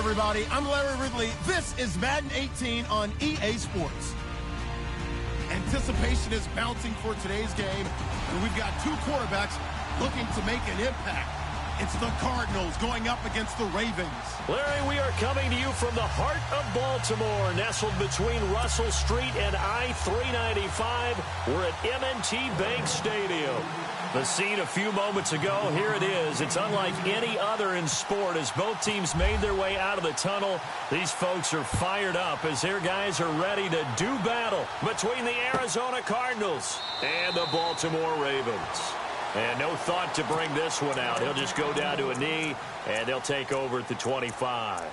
everybody. I'm Larry Ridley. This is Madden 18 on EA Sports. Anticipation is mounting for today's game, and we've got two quarterbacks looking to make an impact. It's the Cardinals going up against the Ravens. Larry, we are coming to you from the heart of Baltimore, nestled between Russell Street and I-395. We're at M&T Bank Stadium. The scene a few moments ago, here it is. It's unlike any other in sport as both teams made their way out of the tunnel. These folks are fired up as their guys are ready to do battle between the Arizona Cardinals and the Baltimore Ravens. And no thought to bring this one out. He'll just go down to a knee, and they'll take over at the 25.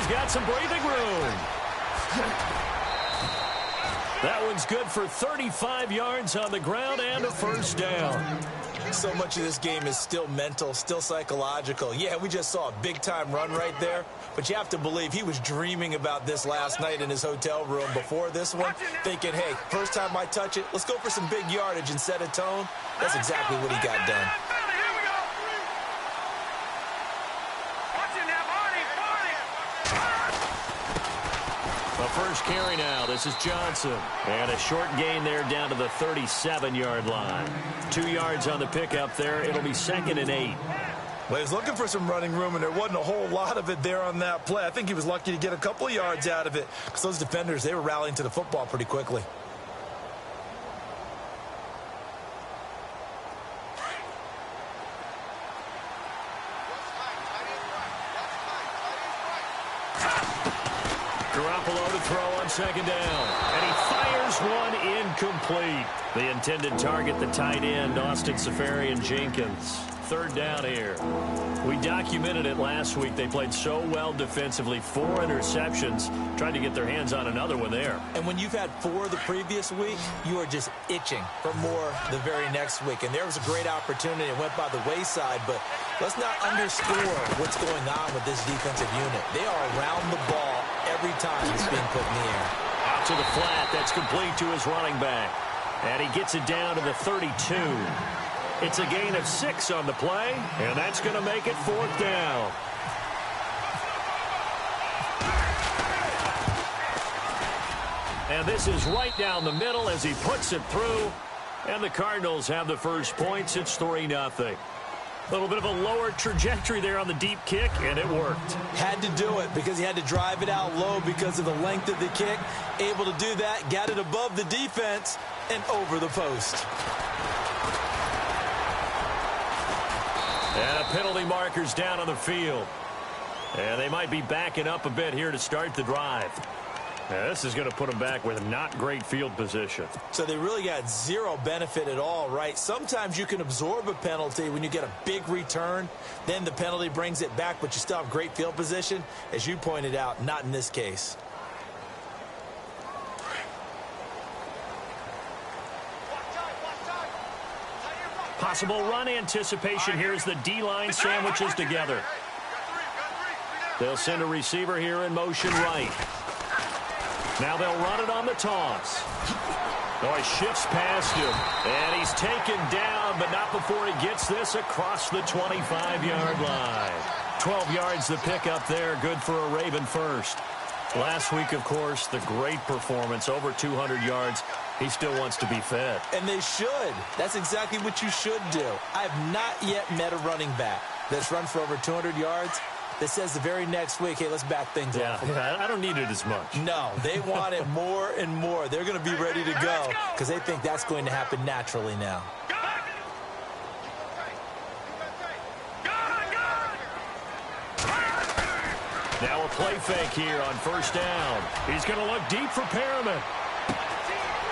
Got some breathing room. That one's good for 35 yards on the ground and a first down. So much of this game is still mental, still psychological. Yeah, we just saw a big-time run right there, but you have to believe he was dreaming about this last night in his hotel room before this one, thinking, hey, first time I touch it, let's go for some big yardage and set a tone. That's exactly what he got done. First carry now. This is Johnson. And a short gain there down to the 37-yard line. 2 yards on the pickup there. It'll be 2nd and 8. Well, he was looking for some running room, and there wasn't a whole lot of it there on that play. I think he was lucky to get a couple of yards out of it because those defenders, they were rallying to the football pretty quickly. Second down, and he fires one incomplete. The intended target, the tight end, Austin Safarian-Jenkins. Third down here. We documented it last week. They played so well defensively. 4 interceptions. Tried to get their hands on another one there. And when you've had 4 the previous week, you are just itching for more the very next week. And there was a great opportunity. It went by the wayside, but let's not underscore what's going on with this defensive unit. They are around the ball every time it's being put in the air. Out to the flat. That's complete to his running back. And he gets it down to the 32. It's a gain of 6 on the play, and that's going to make it 4th down. And this is right down the middle as he puts it through. And the Cardinals have the first points. It's 3-0. A little bit of a lower trajectory there on the deep kick, and it worked. Had to do it because he had to drive it out low because of the length of the kick. Able to do that, got it above the defense and over the post. And a penalty marker's down on the field. And they might be backing up a bit here to start the drive. Now, this is going to put them back with not great field position. So they really got zero benefit at all, right? Sometimes you can absorb a penalty when you get a big return. Then the penalty brings it back, but you still have great field position. As you pointed out, not in this case. Possible run anticipation here as the D-line sandwiches together. They'll send a receiver here in motion right. Now they'll run it on the toss. Oh, he shifts past him. And he's taken down, but not before he gets this across the 25-yard line. 12 yards the pickup there. Good for a Raven first. Last week, of course, the great performance, over 200 yards. He still wants to be fed. And they should. That's exactly what you should do. I have not yet met a running back that's run for over 200 yards that says the very next week, hey, let's back things up. Yeah, I don't need it as much. No, they want it more and more. They're going to be ready to go because they think that's going to happen naturally now. Now a play fake here on first down. He's going to look deep for Perriman.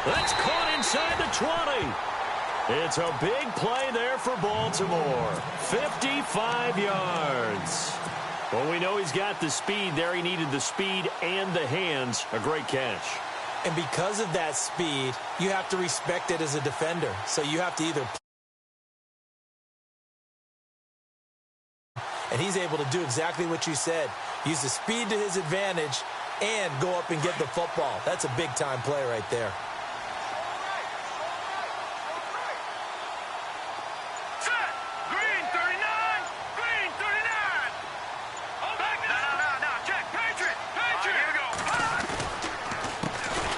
That's caught inside the 20. It's a big play there for Baltimore. 55 yards. Well, we know he's got the speed there. He needed the speed and the hands. A great catch. And because of that speed, you have to respect it as a defender. So you have to either... And he's able to do exactly what you said. Use the speed to his advantage and go up and get the football. That's a big-time play right there.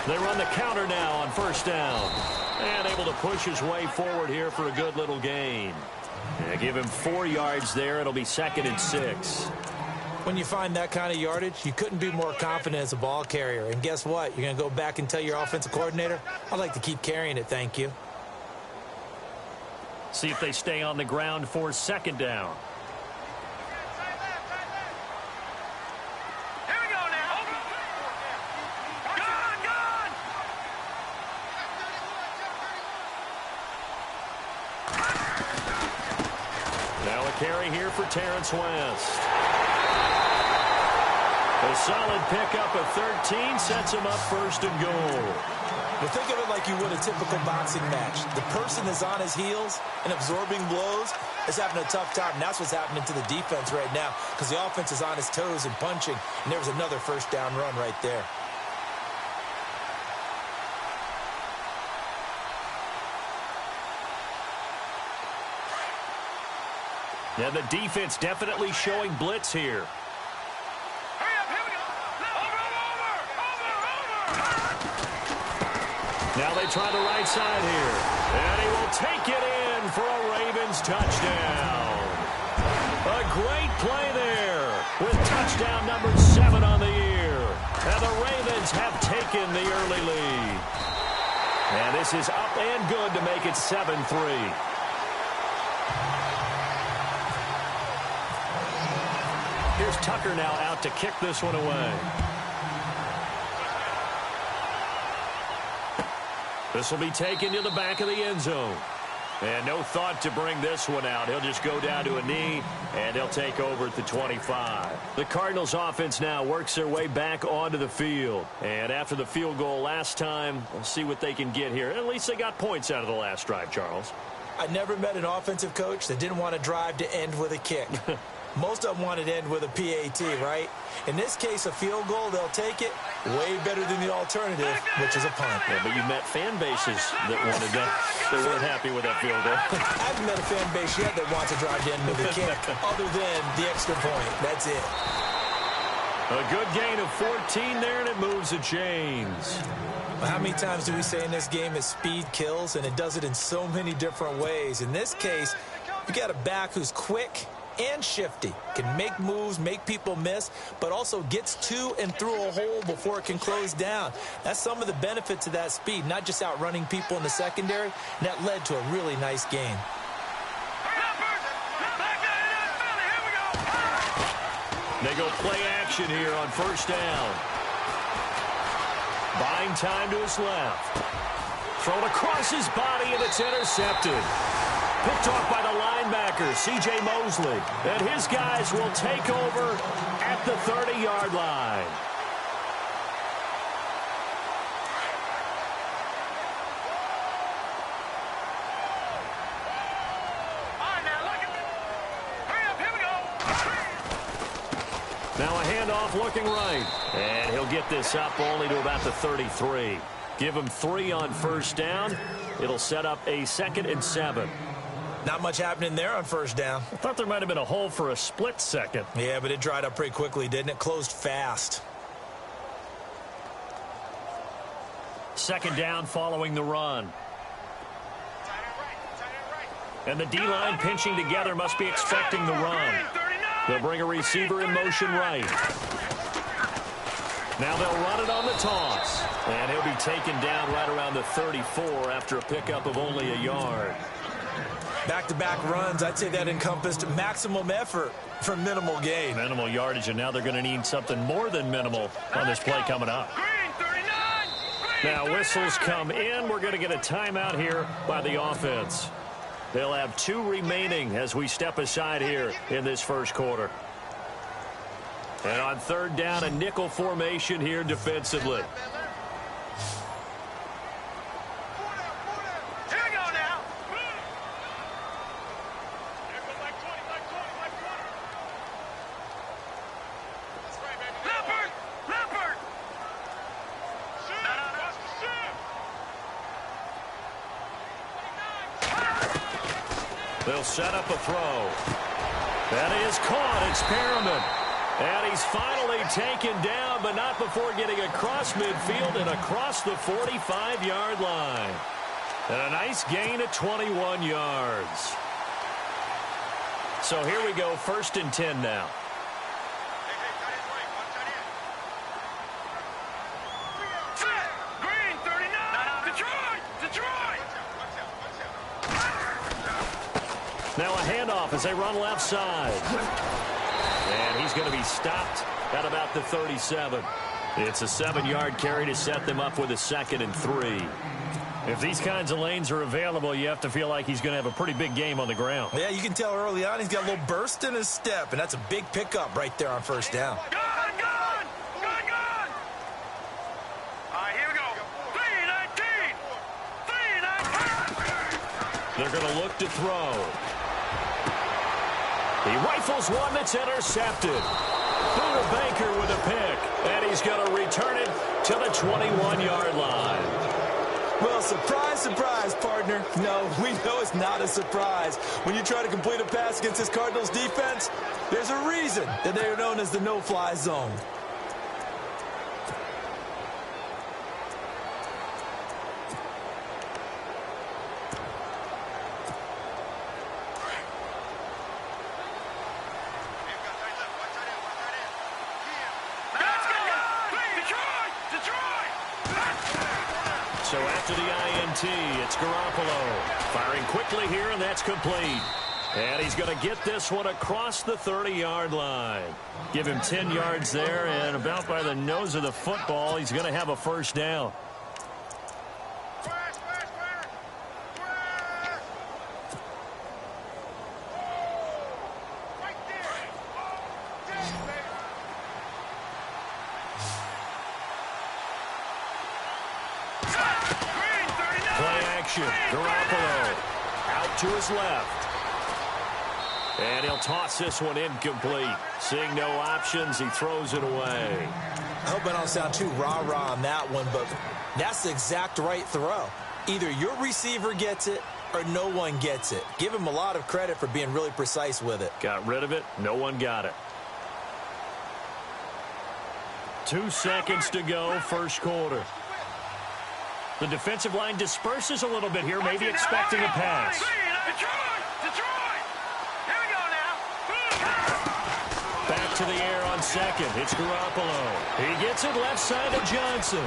They run the counter now on first down. And able to push his way forward here for a good little gain. And give him 4 yards there. It'll be 2nd and 6. When you find that kind of yardage, you couldn't be more confident as a ball carrier. And guess what? You're going to go back and tell your offensive coordinator, I'd like to keep carrying it, thank you. See if they stay on the ground for 2nd down. Carry here for Terrence West. A solid pickup of 13 sets him up 1st and goal. Well, think of it like you would a typical boxing match. The person is on his heels and absorbing blows is having a tough time. And that's what's happening to the defense right now because the offense is on his toes and punching. And there was another 1st down run right there. Yeah, the defense definitely showing blitz here. Hurry up, here we go. Over. Now they try the right side here. And he will take it in for a Ravens touchdown. A great play there with touchdown number 7 on the year. And the Ravens have taken the early lead. And this is up and good to make it 7-3. Here's Tucker now out to kick this one away. This will be taken to the back of the end zone. And no thought to bring this one out. He'll just go down to a knee, and they'll take over at the 25. The Cardinals offense now works their way back onto the field. And after the field goal last time, we'll see what they can get here. At least they got points out of the last drive, Charles. I never met an offensive coach that didn't want to drive to end with a kick. Most of them wanted to end with a PAT, right? In this case, a field goal, they'll take it way better than the alternative, which is a punt. Yeah, but you met fan bases that wanted that. They weren't happy with that field goal. I haven't met a fan base yet that wants to drive to end with a kick, other than the extra point. That's it. A good gain of 14 there, and it moves the chains. Well, how many times do we say in this game is speed kills, and it does it in so many different ways. In this case, you got a back who's quick and shifty, can make moves, make people miss, but also gets to and through a hole before it can close down. That's some of the benefits of that speed, not just outrunning people in the secondary, and that led to a really nice game. They go play action here on first down. Buying time to his left. Thrown across his body, and it's intercepted. Picked off by the linebacker, C.J. Mosley. And his guys will take over at the 30-yard line. Now a handoff looking right. And he'll get this up only to about the 33. Give him 3 on first down. It'll set up a 2nd and 7. Not much happening there on first down. I thought there might have been a hole for a split second. Yeah, but it dried up pretty quickly, didn't it? Closed fast. 2nd down following the run. And the D-line pinching together must be expecting the run. They'll bring a receiver in motion right. Now they'll run it on the toss. And he'll be taken down right around the 34 after a pickup of only a yard. Back-to-back runs, I'd say that encompassed maximum effort for minimal gain. Minimal yardage, and now they're going to need something more than minimal on this play coming up. Now whistles come in. We're going to get a timeout here by the offense. They'll have 2 remaining as we step aside here in this first quarter. And on 3rd down, a nickel formation here defensively. They'll set up a throw. That is caught. It's Perriman. And he's finally taken down, but not before getting across midfield and across the 45-yard line. And a nice gain at 21 yards. So here we go, 1st and 10 now. Green, 39. Detroit. Now a handoff as they run left side. And he's going to be stopped at about the 37. It's a 7-yard carry to set them up with a 2nd and 3. If these kinds of lanes are available, you have to feel like he's going to have a pretty big game on the ground. Yeah, you can tell early on he's got a little burst in his step, and that's a big pickup right there on 1st down. Gun! All right, here we go. 3-19. They're going to look to throw. He rifles one that's intercepted. Buda Baker with a pick, and he's going to return it to the 21-yard line. Well, surprise, surprise, partner. No, we know it's not a surprise. When you try to complete a pass against this Cardinals defense, there's a reason that they are known as the no-fly zone. So after the INT, it's Garoppolo. Firing quickly here, and that's complete. And he's going to get this one across the 30-yard line. Give him 10 yards there, and about by the nose of the football, he's going to have a 1st down. Garoppolo out to his left. And he'll toss this one incomplete. Seeing no options, he throws it away. I hope I don't sound too rah-rah on that one, but that's the exact right throw. Either your receiver gets it or no one gets it. Give him a lot of credit for being really precise with it. Got rid of it. No one got it. 2 seconds to go, first quarter. The defensive line disperses a little bit here, maybe expecting a pass. Detroit! Here we go now. Back to the air on 2nd. It's Garoppolo. He gets it left side of Johnson.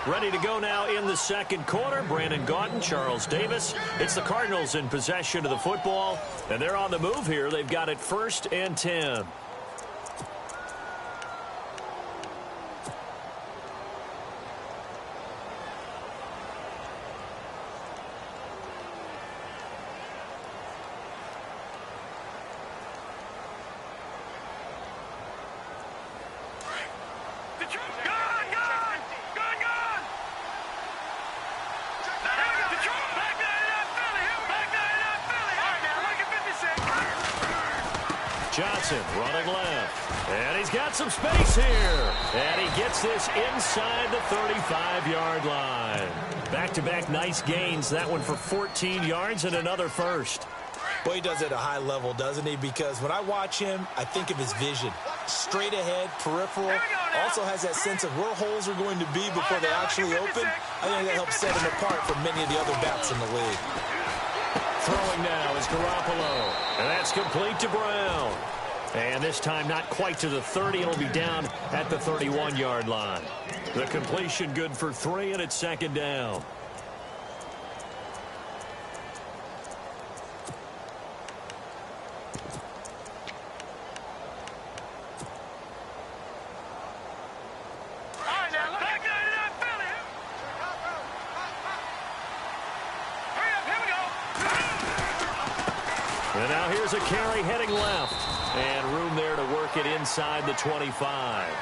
Ready to go now in the 2nd quarter. Brandon Gaudin, Charles Davis. It's the Cardinals in possession of the football, and they're on the move here. They've got it 1st and 10. Johnson running left. And he's got some space here. And he gets this inside the 35-yard line. Back-to-back nice gains. That one for 14 yards and another 1st. Well, he does it at a high level, doesn't he? Because when I watch him, I think of his vision. Straight ahead, peripheral. Also has that sense of where holes are going to be before they actually open. I think that helps set him apart from many of the other backs in the league. Throwing now is Garoppolo. And that's complete to Brown. And this time not quite to the 30. It'll be down at the 31-yard line. The completion good for 3, and it's 2nd down. Now here's a carry heading left. And room there to work it inside the 25.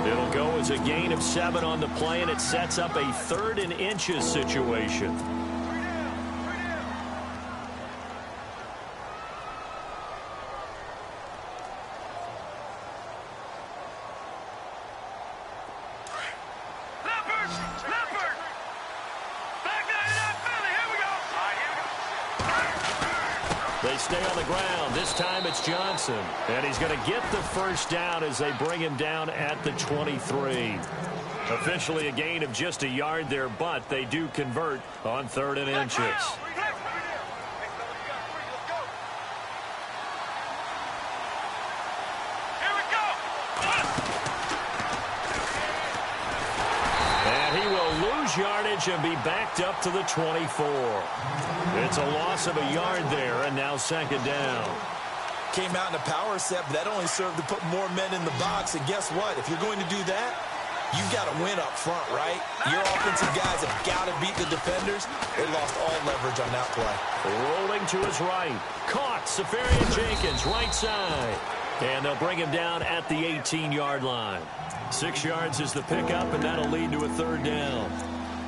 It'll go as a gain of 7 on the play, and it sets up a 3rd and inches situation. They stay on the ground. This time it's Johnson. And he's going to get the first down as they bring him down at the 23. Officially a gain of just a yard there, but they do convert on 3rd and inches. Yardage and be backed up to the 24. It's a loss of a yard there, and now 2nd down. Came out in a power set, but that only served to put more men in the box. And guess what? If you're going to do that, you've got to win up front, right? Your offensive guys have got to beat the defenders. They lost all leverage on that play. Rolling to his right. Caught. Safarian Jenkins, right side. And they'll bring him down at the 18-yard line. 6 yards is the pickup, and that'll lead to a 3rd down.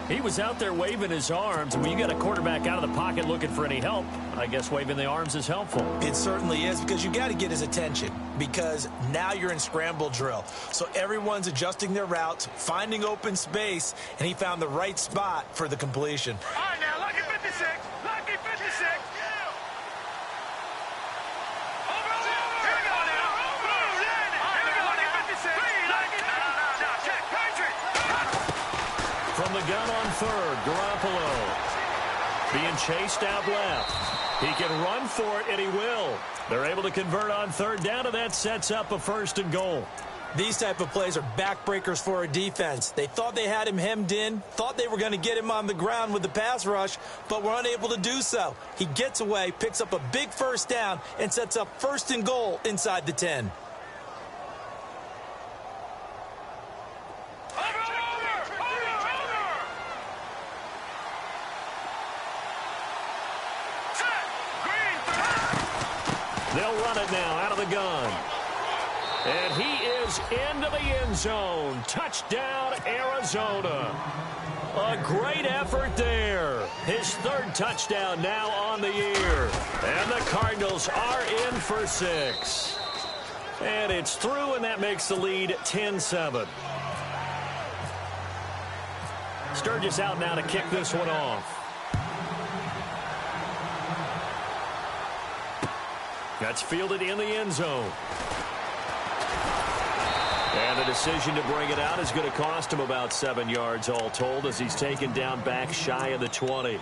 He was out there waving his arms, and when you got a quarterback out of the pocket looking for any help, I guess waving the arms is helpful. It certainly is, because you got to get his attention, because now you're in scramble drill. So everyone's adjusting their routes, finding open space, and he found the right spot for the completion. All right, now, lucky 56. Lucky 56. From the gun on 3rd, Garoppolo being chased out left. He can run for it, and he will. They're able to convert on 3rd down, and that sets up a 1st and goal. These type of plays are backbreakers for a defense. They thought they had him hemmed in, thought they were going to get him on the ground with the pass rush, but were unable to do so. He gets away, picks up a big 1st down, and sets up 1st and goal inside the 10. They'll run it now out of the gun. And he is into the end zone. Touchdown, Arizona. A great effort there. His 3rd touchdown now on the year. And the Cardinals are in for 6. And it's through, and that makes the lead 10-7. Sturgis out now to kick this one off. That's fielded in the end zone. And the decision to bring it out is going to cost him about 7 yards all told, as he's taken down back shy of the 20.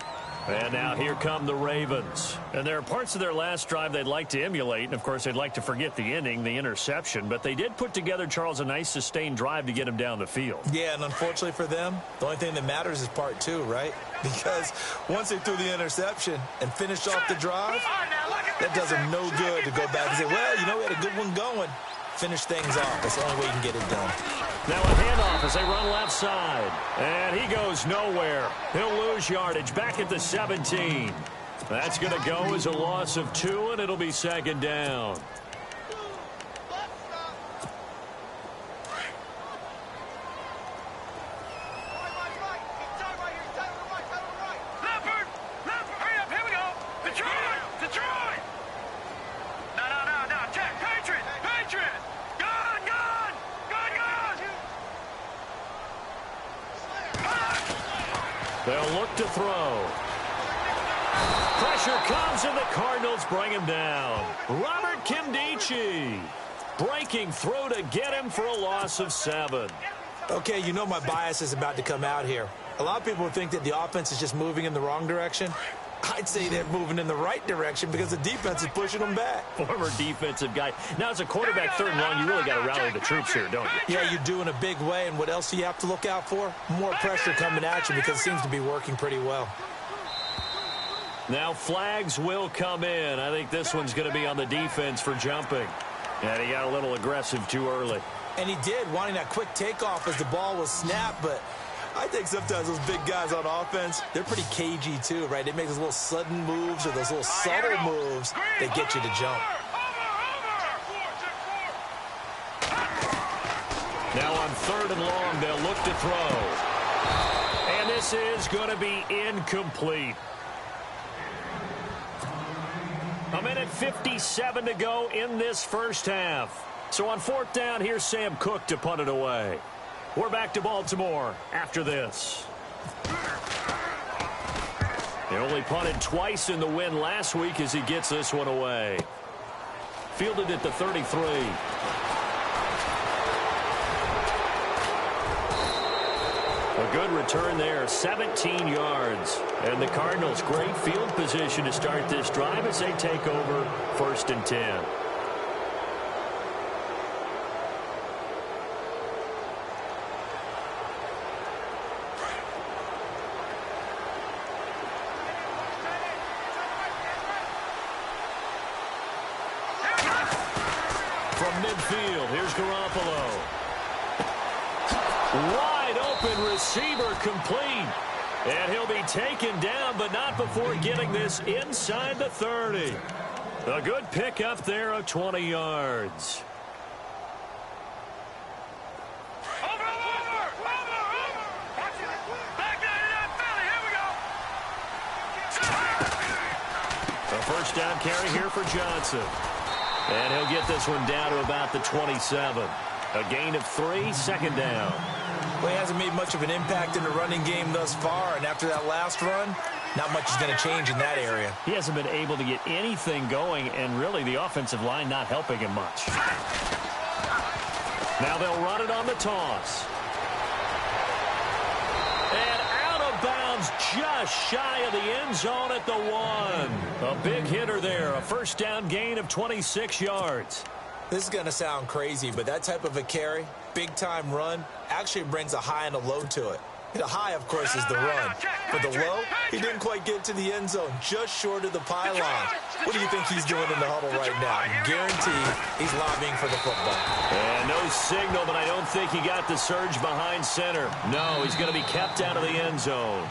And now here come the Ravens. And there are parts of their last drive they'd like to emulate. And, of course, they'd like to forget the ending, the interception. But they did put together, Charles, a nice sustained drive to get him down the field. Yeah, and unfortunately for them, the only thing that matters is part 2, right? Because once they threw the interception and finished off the drive, that does them no good to go back and say, well, you know, we had a good one going. Finish things off. That's the only way you can get it done. Now a handoff as they run left side. And he goes nowhere. He'll lose yardage back at the 17. That's going to go as a loss of 2, and it'll be 2nd down. They'll look to throw. Pressure comes, and the Cardinals bring him down. Robert Kimdichie breaking through to get him for a loss of 7. Okay, you know my bias is about to come out here. A lot of people think that the offense is just moving in the wrong direction. I'd say they're moving in the right direction because the defense is pushing them back. Former defensive guy. Now, as a quarterback, 3rd and long, you really got to rally the troops here, don't you? Yeah, you do in a big way. And what else do you have to look out for? More pressure coming at you because it seems to be working pretty well. Now, flags will come in. I think this one's going to be on the defense for jumping. And he got a little aggressive too early. And he did, wanting that quick takeoff as the ball was snapped, but I think sometimes those big guys on offense, they're pretty cagey too, right? They make those little sudden moves or those little subtle moves that get you to jump. Now on 3rd and long, they'll look to throw. And this is going to be incomplete. 1:57 to go in this first half. So on 4th down, here's Sam Cook to punt it away. We're back to Baltimore after this. They only punted twice in the win last week as he gets this one away. Fielded at the 33. A good return there, 17 yards. And the Cardinals, great field position to start this drive as they take over 1st and 10. From midfield, here's Garoppolo. Wide open receiver complete. And he'll be taken down, but not before getting this inside the 30. A good pickup there of 20 yards. A first down carry here for Johnson. And he'll get this one down to about the 27. A gain of 3, 2nd down. Well, he hasn't made much of an impact in the running game thus far, and after that last run, not much is going to change in that area. He hasn't been able to get anything going, and really the offensive line not helping him much. Now they'll run it on the toss. And out of bounds just shy of the end zone at the 1. A big hitter there, a first down gain of 26 yards. This is going to sound crazy, but that type of a carry, big-time run, actually brings a high and a low to it. The high, of course, is the run. But the low, he didn't quite get to the end zone, just short of the pylon. What do you think he's doing in the huddle right now? Guaranteed he's lobbying for the football. And no signal, but I don't think he got the surge behind center. No, he's going to be kept out of the end zone.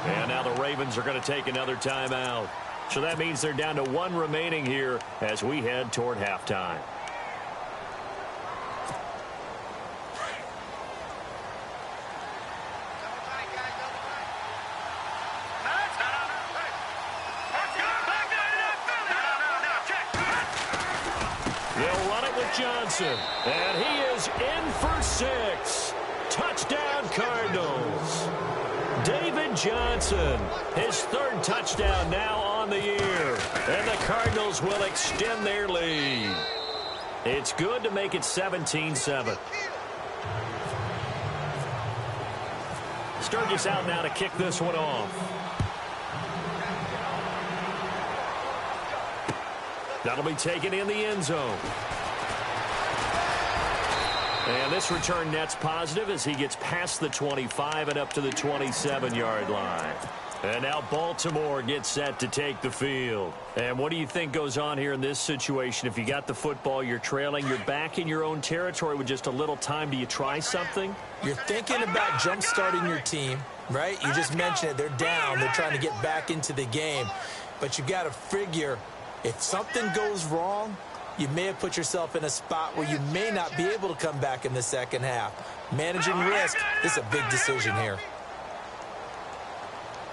And now the Ravens are going to take another timeout. So that means they're down to 1 remaining here as we head toward halftime. They'll run it with Johnson. And he is in for 6. Touchdown, Cardinals. David Johnson, his 3rd touchdown now on the year. And the Cardinals will extend their lead. It's good to make it 17-7. Sturgis out now to kick this one off. That'll be taken in the end zone. And this return net's positive as he gets past the 25 and up to the 27-yard line. And now Baltimore gets set to take the field. And what do you think goes on here in this situation? If you got the football, you're trailing, you're back in your own territory with just a little time. Do you try something? You're thinking about jump-starting your team, right? You just mentioned it. They're down. They're trying to get back into the game. But you got to figure if something goes wrong, you may have put yourself in a spot where you may not be able to come back in the second half. Managing risk is a big decision here.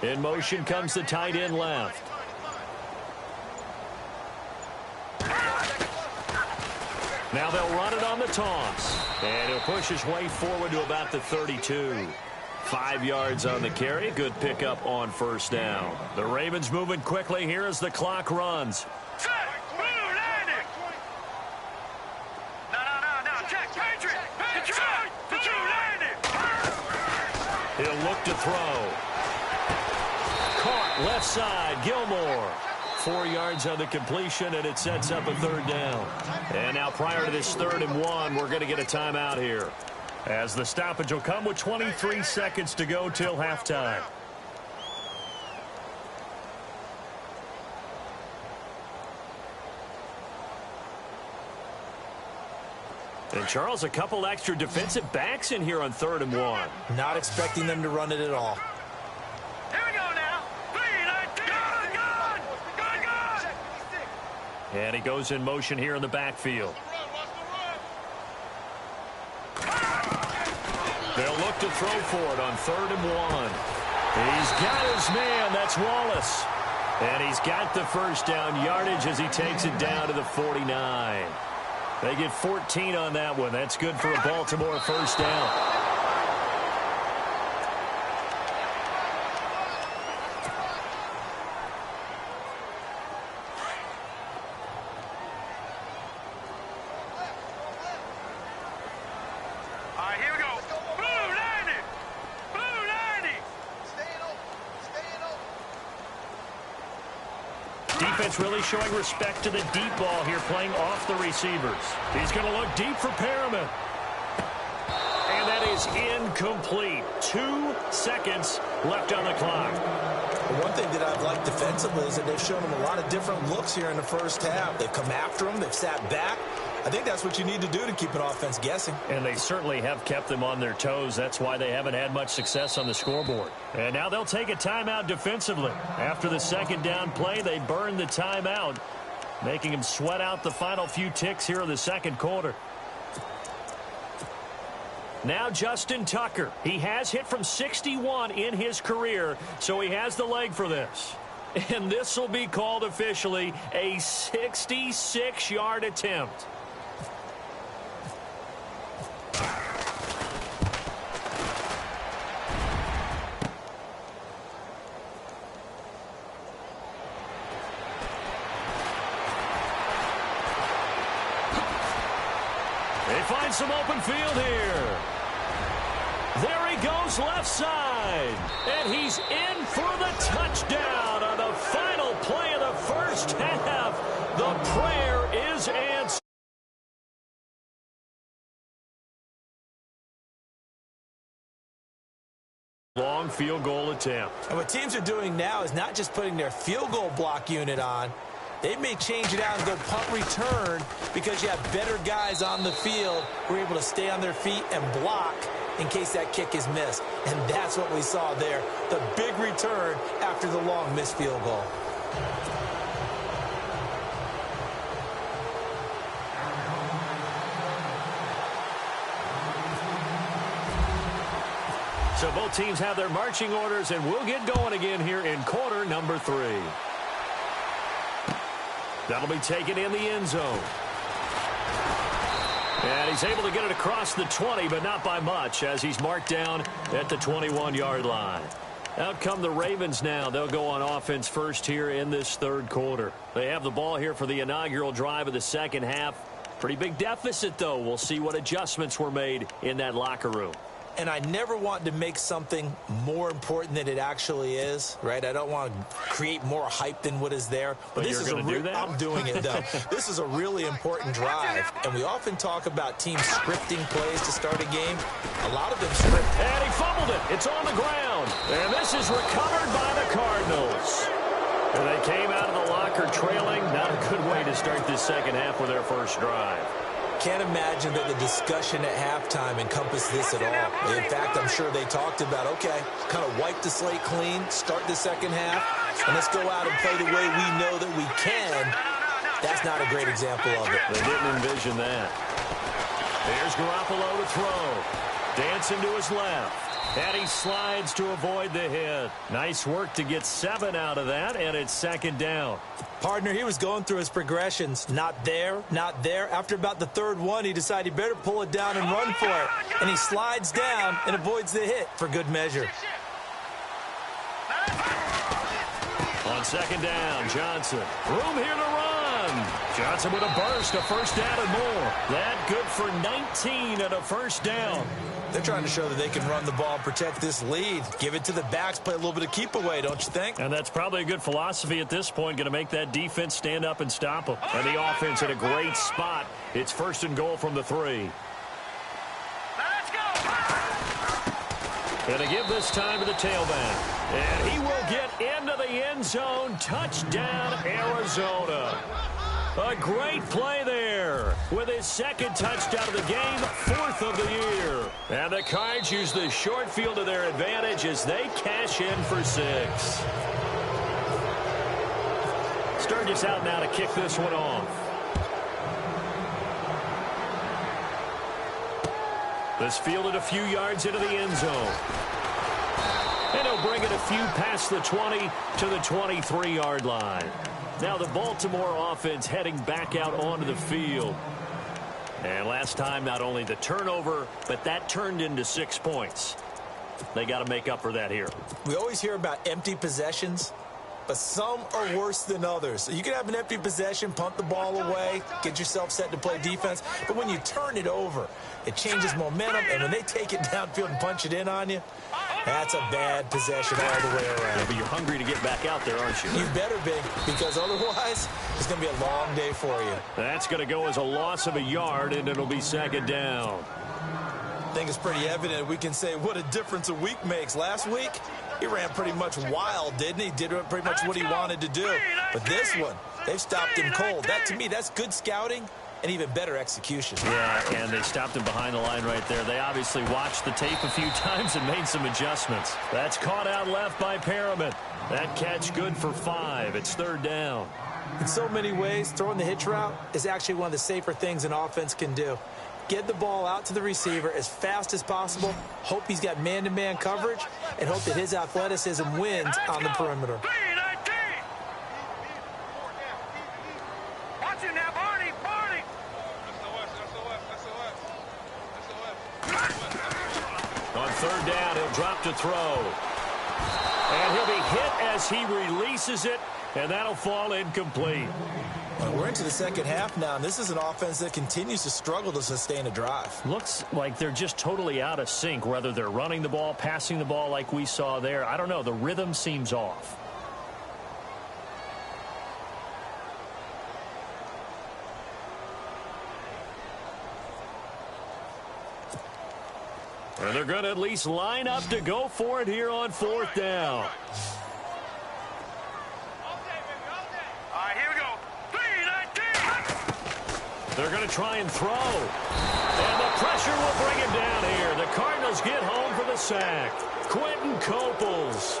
In motion comes the tight end left. Now they'll run it on the toss. And he'll push his way forward to about the 32. 5 yards on the carry. Good pickup on first down. The Ravens moving quickly here as the clock runs. He'll look to throw. Caught left side, Gilmore. 4 yards on the completion, and it sets up a 3rd down. And now prior to this 3rd and 1, we're going to get a timeout here, as the stoppage will come with 23 seconds to go till halftime. And, Charles, a couple extra defensive backs in here on 3rd and 1. Not expecting them to run it at all. Here we go now. 3-19. Good. And he goes in motion here in the backfield. They'll look to throw for it on 3rd and 1. He's got his man. That's Wallace. And he's got the first down yardage as he takes it down to the 49. They get 14 on that one. That's good for a Baltimore first down. Defense really showing respect to the deep ball here, playing off the receivers. He's going to look deep for Perriman. And that is incomplete. 2 seconds left on the clock. One thing that I've liked defensively is that they've shown him a lot of different looks here in the first half. They've come after him. They've sat back. I think that's what you need to do to keep an offense guessing. And they certainly have kept them on their toes. That's why they haven't had much success on the scoreboard. And now they'll take a timeout defensively. After the second down play, they burn the timeout, making them sweat out the final few ticks here in the second quarter. Now Justin Tucker. He has hit from 61 in his career, so he has the leg for this. And this will be called officially a 66-yard attempt. They find some open field here. There he goes left side. And he's in for the touchdown on the final play of the first half. The prayer is answered. Long field goal attempt. And what teams are doing now is not just putting their field goal block unit on. They may change it out and go punt return because you have better guys on the field who are able to stay on their feet and block in case that kick is missed. And that's what we saw there. The big return after the long missed field goal. So both teams have their marching orders, and we'll get going again here in quarter number 3. That'll be taken in the end zone. And he's able to get it across the 20, but not by much, as he's marked down at the 21-yard line. Out come the Ravens now. They'll go on offense first here in this third quarter. They have the ball here for the inaugural drive of the second half. Pretty big deficit, though. We'll see what adjustments were made in that locker room. And I never want to make something more important than it actually is, right? I don't want to create more hype than what is there. But this is do that? I'm doing it, though. This is a really important drive. And we often talk about teams scripting plays to start a game. A lot of them script. And he fumbled it. It's on the ground. And this is recovered by the Cardinals. And they came out of the locker trailing. Not a good way to start this second half with their first drive. Can't imagine that the discussion at halftime encompassed this at all. In fact, I'm sure they talked about, okay, kind of wipe the slate clean, start the second half, and let's go out and play the way we know that we can. That's not a great example of it. They didn't envision that. Here's Garoppolo to throw. Dancing to his left. And he slides to avoid the hit. Nice work to get 7 out of that, and it's second down. Partner, he was going through his progressions. Not there, not there. After about the third one, he decided he better pull it down and run for it. And he slides down and avoids the hit for good measure. On second down, Johnson. Room here to run. Johnson with a burst, a first down and more. That good for 19 and a first down. They're trying to show that they can run the ball and protect this lead. Give it to the backs, play a little bit of keep away, don't you think? And that's probably a good philosophy at this point, going to make that defense stand up and stop them. And the offense in a great spot. It's first and goal from the 3. Let's go! Going to give this time to the tailback. And he will get into the end zone. Touchdown, Arizona. A great play there with his second touchdown of the game, 4th of the year. And the Cards use the short field to their advantage as they cash in for 6. Sturgis out now to kick this one off. This fielded a few yards into the end zone. And he'll bring it a few past the 20 to the 23-yard line. Now the Baltimore offense heading back out onto the field. And last time, not only the turnover, but that turned into 6 points. They got to make up for that here. We always hear about empty possessions, but some are worse than others. So you can have an empty possession, punt the ball away, get yourself set to play defense. But when you turn it over, it changes momentum. And when they take it downfield and punch it in on you, that's a bad possession all the way around. Yeah, but you're hungry to get back out there, aren't you? You better be, because otherwise it's going to be a long day for you. That's going to go as a loss of a yard, and it'll be 2nd down. I think it's pretty evident. We can say what a difference a week makes. Last week, he ran pretty much wild, didn't he? Did pretty much what he wanted to do. But this one, they've stopped him cold. That, to me, that's good scouting and even better execution. Yeah, and they stopped him behind the line right there. They obviously watched the tape a few times and made some adjustments. That's caught out left by Perriman. That catch good for 5. It's 3rd down. In so many ways, throwing the hitch route is actually one of the safer things an offense can do. Get the ball out to the receiver as fast as possible, hope he's got man-to-man coverage, and hope that his athleticism wins on the perimeter. On 3rd down, he'll drop to throw. And he'll be hit as he releases it, and that'll fall incomplete. We're into the 2nd half now, and this is an offense that continues to struggle to sustain a drive. Looks like they're just totally out of sync, whether they're running the ball, passing the ball like we saw there. I don't know. The rhythm seems off. And they're going to at least line up to go for it here on 4th down. They're going to try and throw. And the pressure will bring him down here. The Cardinals get home for the sack. Quentin Coples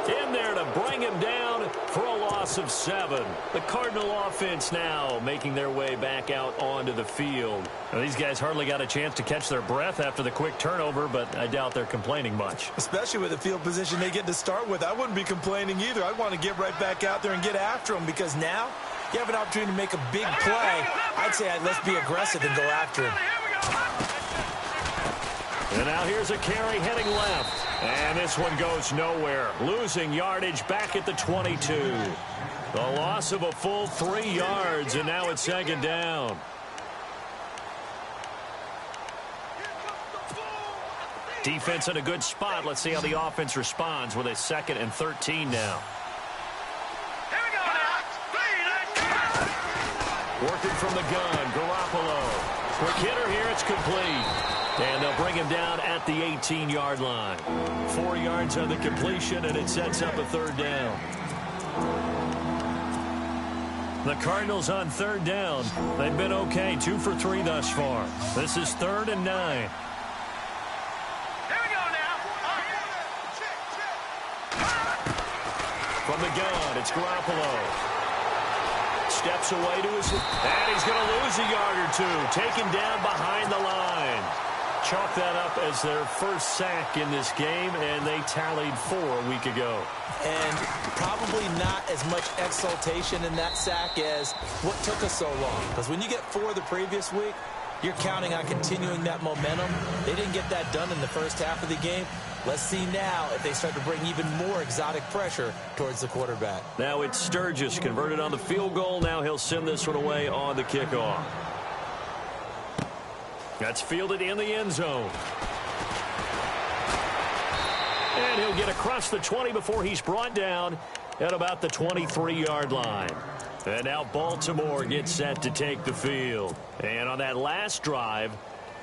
in there to bring him down for a loss of 7. The Cardinal offense now making their way back out onto the field. Now, these guys hardly got a chance to catch their breath after the quick turnover, but I doubt they're complaining much. Especially with the field position they get to start with. I wouldn't be complaining either. I'd want to get right back out there and get after them, because now you have an opportunity to make a big play. I'd say let's be aggressive and go after him. And now here's a carry heading left. And this one goes nowhere. Losing yardage back at the 22. The loss of a full 3 yards, and now it's 2nd down. Defense in a good spot. Let's see how the offense responds with a 2nd and 13 now. Working from the gun, Garoppolo. Quick hitter here, it's complete. And they'll bring him down at the 18-yard line. 4 yards on the completion, and it sets up a 3rd down. The Cardinals on 3rd down. They've been okay, 2 for 3 thus far. This is 3rd and 9. From the gun, it's Garoppolo. Steps away to his, and he's going to lose a yard or 2. Taken down behind the line. Chalk that up as their first sack in this game, and they tallied 4 a week ago. And probably not as much exultation in that sack as what took us so long. Because when you get 4 the previous week, you're counting on continuing that momentum. They didn't get that done in the first half of the game. Let's see now if they start to bring even more exotic pressure towards the quarterback. Now it's Sturgis converted on the field goal. Now he'll send this one away on the kickoff. That's fielded in the end zone. And he'll get across the 20 before he's brought down at about the 23-yard line. And now Baltimore gets set to take the field. And on that last drive,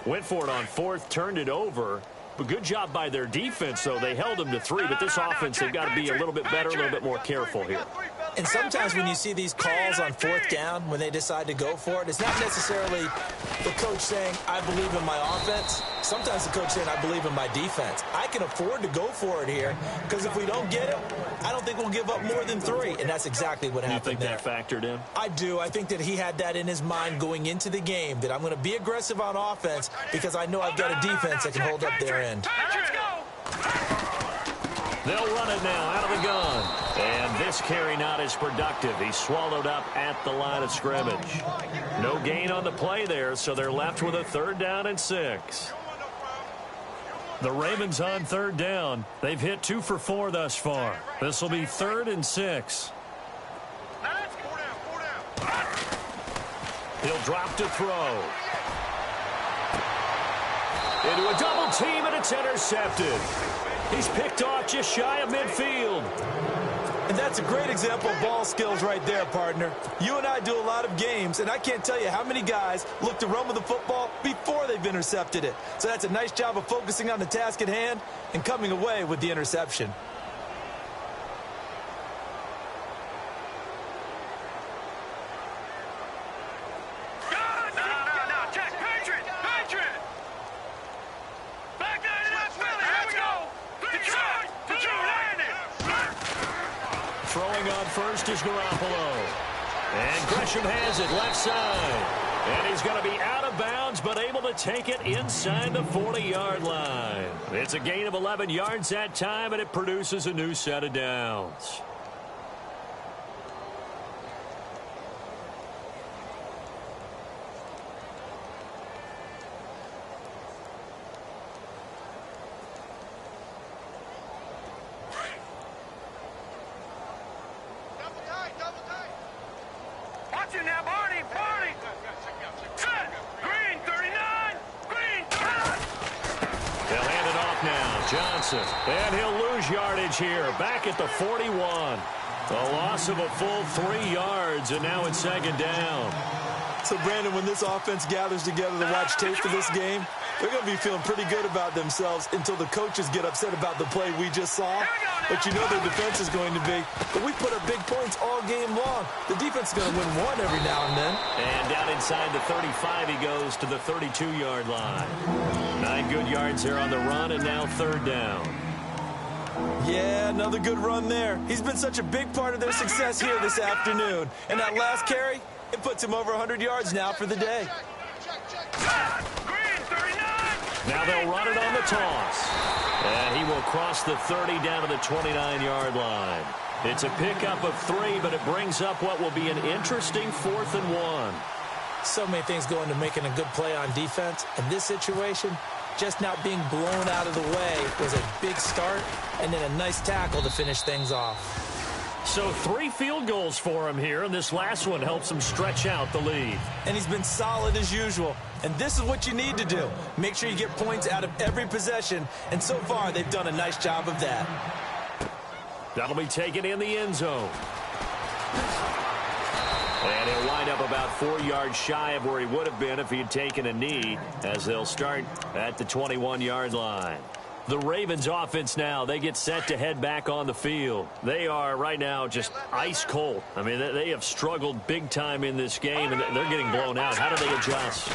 went for it on 4th, turned it over. Good job by their defense, though. They held them to 3, but this offense, they've got to be a little bit better, a little bit more careful here. And sometimes when you see these calls on 4th down, when they decide to go for it, it's not necessarily the coach saying, I believe in my offense. Sometimes the coach saying, I believe in my defense. I can afford to go for it here, because if we don't get it, I don't think we'll give up more than 3. And that's exactly what happened there. You think that factored in? I do. I think that he had that in his mind going into the game, that I'm going to be aggressive on offense because I know I've got a defense that can hold up their end. Let's go. They'll run it now out of the gun. And this carry not as productive. He's swallowed up at the line of scrimmage. No gain on the play there, so they're left with a 3rd down and 6. The Ravens on 3rd down. They've hit 2 for 4 thus far. This will be 3rd and 6. He'll drop to throw. Into a double team, and it's intercepted. He's picked off just shy of midfield. And that's a great example of ball skills right there, partner. You and I do a lot of games, and I can't tell you how many guys look to run with the football before they've intercepted it. So that's a nice job of focusing on the task at hand and coming away with the interception. Throwing on first is Garoppolo. And Gresham has it left side. And he's going to be out of bounds, but able to take it inside the 40-yard line. It's a gain of 11 yards that time, and it produces a new set of downs. And he'll lose yardage here, back at the 41. A loss of a full 3 yards, and now it's 2nd down. So, Brandon, when this offense gathers together to watch tape for this game, they're going to be feeling pretty good about themselves until the coaches get upset about the play we just saw. But you know their defense is going to be. But we put up big points all game long. The defense is going to win one every now and then. And down inside the 35, he goes to the 32-yard line. 9 good yards there on the run, and now 3rd down. Yeah, another good run there. He's been such a big part of their success here this afternoon. And that last carry, it puts him over 100 yards now for the day. Now they'll run it on the toss. And he will cross the 30 down to the 29-yard line. It's a pickup of 3, but it brings up what will be an interesting 4th and 1. So many things go into making a good play on defense. In this situation, just not being blown out of the way was a big start, and then a nice tackle to finish things off. So 3 field goals for him here, and this last one helps him stretch out the lead. And he's been solid as usual. And this is what you need to do. Make sure you get points out of every possession, and so far they've done a nice job of that. That'll be taken in the end zone. And he'll wind up about 4 yards shy of where he would have been if he had taken a knee, as they'll start at the 21-yard line. The Ravens offense now, they get set to head back on the field. They are right now just ice cold. I mean, they have struggled big time in this game, and they're getting blown out. How do they adjust?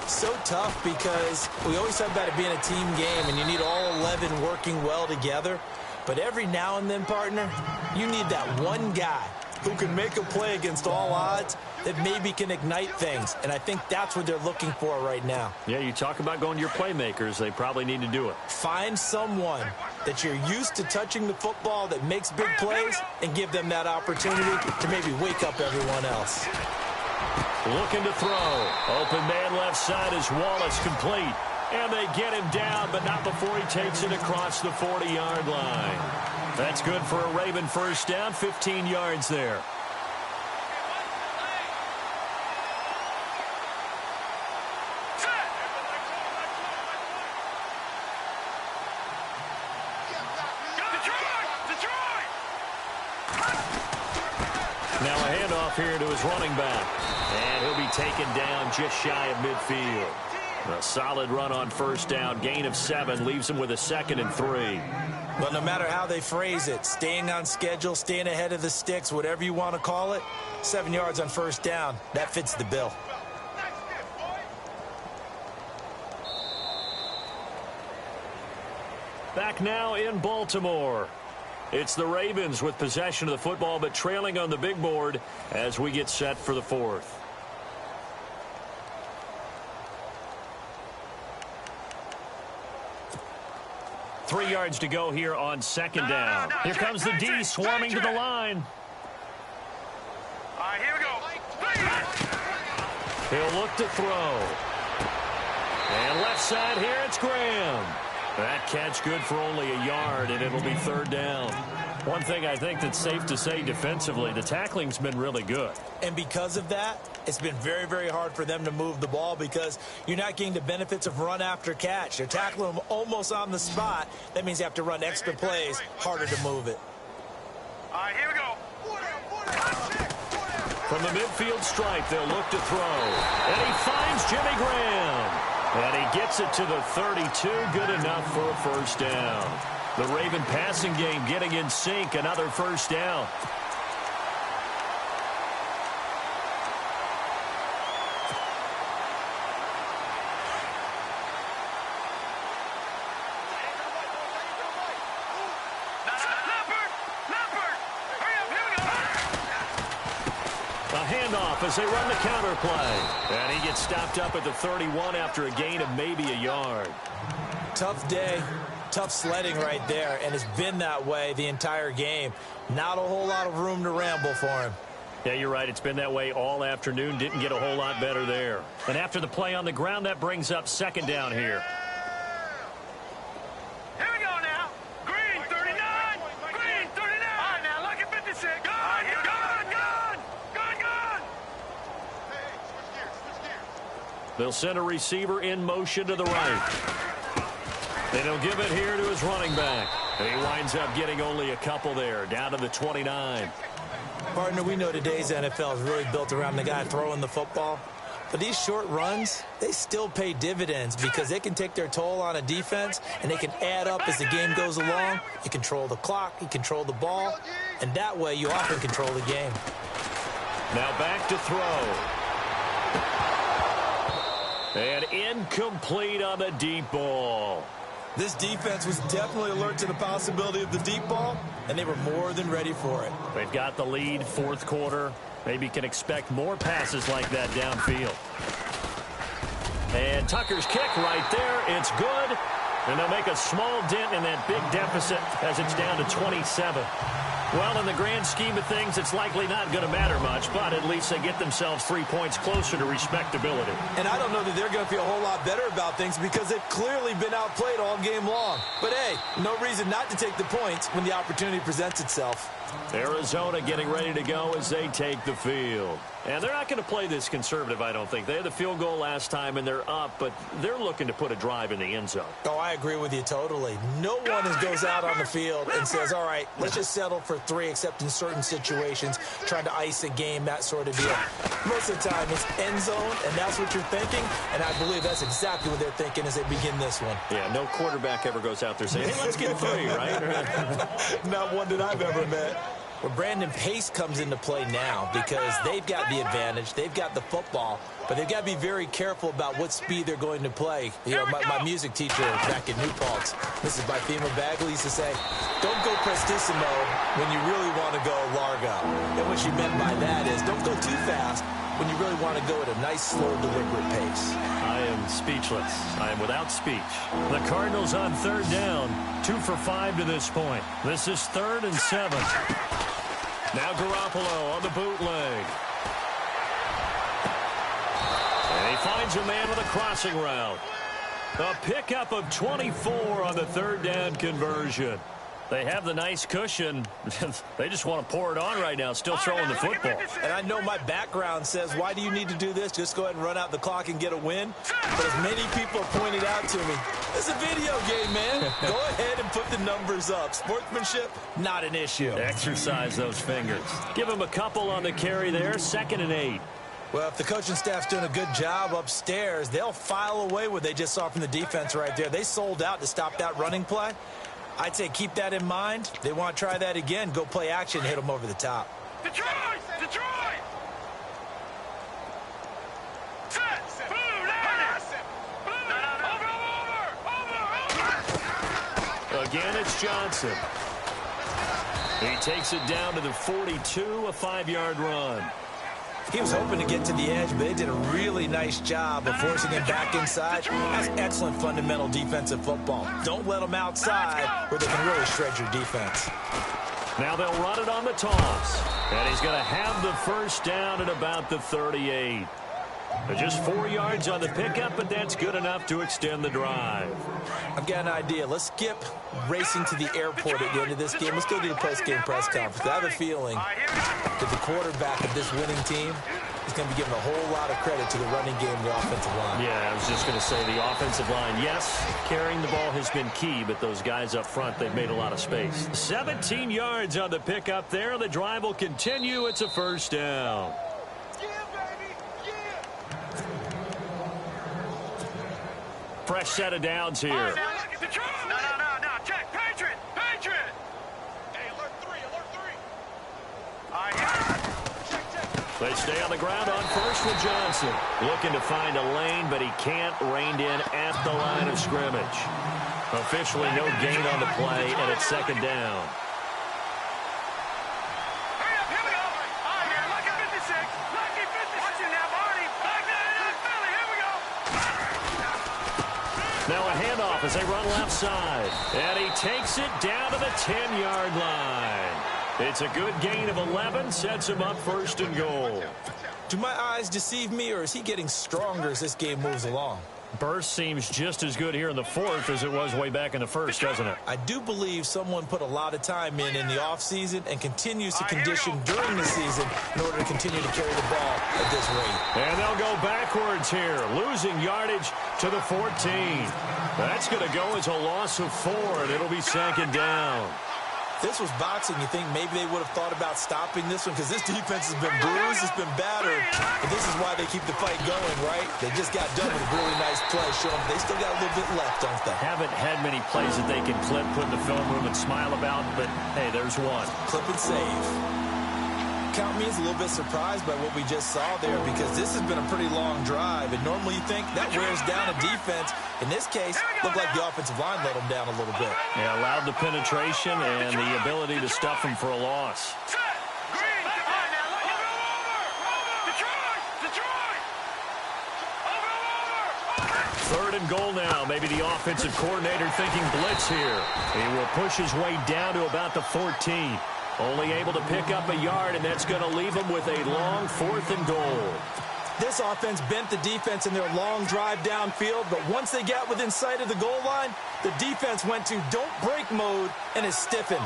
So tough, because we always talk about it being a team game, and you need all 11 working well together. But every now and then, partner, you need that one guy who can make a play against all odds that maybe can ignite things. And I think that's what they're looking for right now. Yeah, you talk about going to your playmakers. They probably need to do it. Find someone that you're used to touching the football that makes big plays and give them that opportunity to maybe wake up everyone else. Looking to throw. Open man left side is Wallace, complete. And they get him down, but not before he takes it across the 40-yard line. That's good for a Raven first down, 15 yards there. Now a handoff here to his running back. And he'll be taken down just shy of midfield. A solid run on first down. Gain of 7 leaves him with a 2nd and 3. But no matter how they phrase it, staying on schedule, staying ahead of the sticks, whatever you want to call it, 7 yards on first down, that fits the bill. Back now in Baltimore. It's the Ravens with possession of the football, but trailing on the big board as we get set for the 4th. Three yards to go here on second down. Here comes the D swarming to the line. All right, here we go. He'll look to throw. And left side here, it's Graham. That catch good for only a yard, and it'll be 3rd down. One thing I think that's safe to say defensively, the tackling's been really good. And because of that, it's been very, very hard for them to move the ball because you're not getting the benefits of run after catch. They're tackling them almost on the spot. That means you have to run extra plays, harder to move it. All right, here we go. From the midfield stripe, they'll look to throw. And he finds Jimmy Graham. And he gets it to the 32, good enough for a first down. The Raven passing game getting in sync, another first down. As they run the counter play. And he gets stopped up at the 31 after a gain of maybe a yard. Tough day, tough sledding right there, and it's been that way the entire game. Not a whole lot of room to ramble for him. Yeah, you're right. It's been that way all afternoon. Didn't get a whole lot better there. And after the play on the ground, that brings up second down here. Here we go now. Green 39. Green 39. All right, now look at 56. They'll send a receiver in motion to the right. Then he'll give it here to his running back. And he winds up getting only a couple there, down to the 29. Partner, we know today's NFL is really built around the guy throwing the football. But these short runs, they still pay dividends because they can take their toll on a defense and they can add up as the game goes along. You control the clock, you control the ball, and that way you often control the game. Now back to throw. And incomplete on the deep ball. This defense was definitely alert to the possibility of the deep ball, and they were more than ready for it. They've got the lead, 4th quarter. Maybe can expect more passes like that downfield. And Tucker's kick right there. It's good. And they'll make a small dent in that big deficit as it's down to 27. Well, in the grand scheme of things, it's likely not going to matter much, but at least they get themselves 3 points closer to respectability. And I don't know that they're going to feel a whole lot better about things because they've clearly been outplayed all game long. But, hey, no reason not to take the points when the opportunity presents itself. Arizona getting ready to go as they take the field. And they're not going to play this conservative, I don't think. They had the field goal last time, and they're up, but they're looking to put a drive in the end zone. Oh, I agree with you totally. No one goes out on the field and says, all right, let's just settle for 3, except in certain situations, trying to ice a game, that sort of deal. Most of the time, it's end zone, and that's what you're thinking, and I believe that's exactly what they're thinking as they begin this one. Yeah, no quarterback ever goes out there saying, hey, let's get 3, right? Not one that I've ever met. Well, Brandon Pace comes into play now because they've got the advantage. They've got the football, but they've got to be very careful about what speed they're going to play. You know, my music teacher back in New Paltz, Mrs. Bifema Bagley, used to say, don't go prestissimo when you really want to go largo. And what she meant by that is don't go too fast when you really want to go at a nice, slow, deliberate pace. I am speechless. I am without speech. The Cardinals on 3rd down, 2 for 5 to this point. This is 3rd and 7. Now Garoppolo on the bootleg. And he finds a man with a crossing route. A pickup of 24 on the 3rd down conversion. They have the nice cushion. They just want to pour it on right now, still throwing the football. And I know my background says, why do you need to do this? Just go ahead and run out the clock and get a win. But as many people have pointed out to me, it's a video game, man. Go ahead and put the numbers up. Sportsmanship, not an issue. Exercise those fingers. Give him a couple on the carry there, 2nd and 8. Well, if the coaching staff's doing a good job upstairs, they'll file away what they just saw from the defense right there. They sold out to stop that running play. I'd say keep that in mind. They want to try that again. Go play action, hit them over the top. Detroit! Detroit! Set! Blue, down! Over! Again, it's Johnson. He takes it down to the 42, a 5-yard run. He was hoping to get to the edge, but they did a really nice job of forcing him back inside. That's excellent fundamental defensive football. Don't let them outside where they can really shred your defense. Now they'll run it on the toss. And he's going to have the first down at about the 38. Just 4 yards on the pickup, but that's good enough to extend the drive. I've got an idea. Let's skip racing to the airport at the end of this game. Let's go do the post-game press conference. I have a feeling that the quarterback of this winning team is going to be giving a whole lot of credit to the running game and the offensive line. Yeah, I was just going to say the offensive line, yes, carrying the ball has been key, but those guys up front, they've made a lot of space. 17 yards on the pickup there. The drive will continue. It's a first down. Fresh set of downs here. No. Check. Patriot. Hey, alert 3. They stay on the ground on first with Johnson. Looking to find a lane, but he can't. Reined in at the line of scrimmage. Officially no gain on the play, and it's second down. Hurry up, here we go. All right, man, lucky 56. Lucky 56. Watch it now, Barney. Philly, here we go. Now a handoff as they run left side. And he takes it down to the 10-yard line. It's a good gain of 11, sets him up first and goal. Do my eyes deceive me, or is he getting stronger as this game moves along? Burst seems just as good here in the fourth as it was way back in the first, doesn't it? I do believe someone put a lot of time in the offseason and continues to condition during the season in order to continue to carry the ball at this rate. And they'll go backwards here, losing yardage to the 14. That's going to go as a loss of 4, and it'll be second down. If this was boxing, you think maybe they would have thought about stopping this one, because this defense has been bruised, it's been battered, but this is why they keep the fight going, right? They just got done with a really nice play, showing they still got a little bit left, don't they? Haven't had many plays that they can clip, put in the film room and smile about, but hey, there's one. Clip and save. Count me as a little bit surprised by what we just saw there, because this has been a pretty long drive, and normally you think that wears down a defense. In this case, looked like the offensive line let them down a little bit. Yeah, allowed the penetration and the ability to stuff them for a loss. Third and goal now. Maybe the offensive coordinator thinking blitz here. He will push his way down to about the 14. Only able to pick up a yard, and that's going to leave him with a long 4th and goal. This offense bent the defense in their long drive downfield, but once they got within sight of the goal line, the defense went to don't break mode and is stiffened.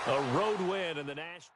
A road win in the National.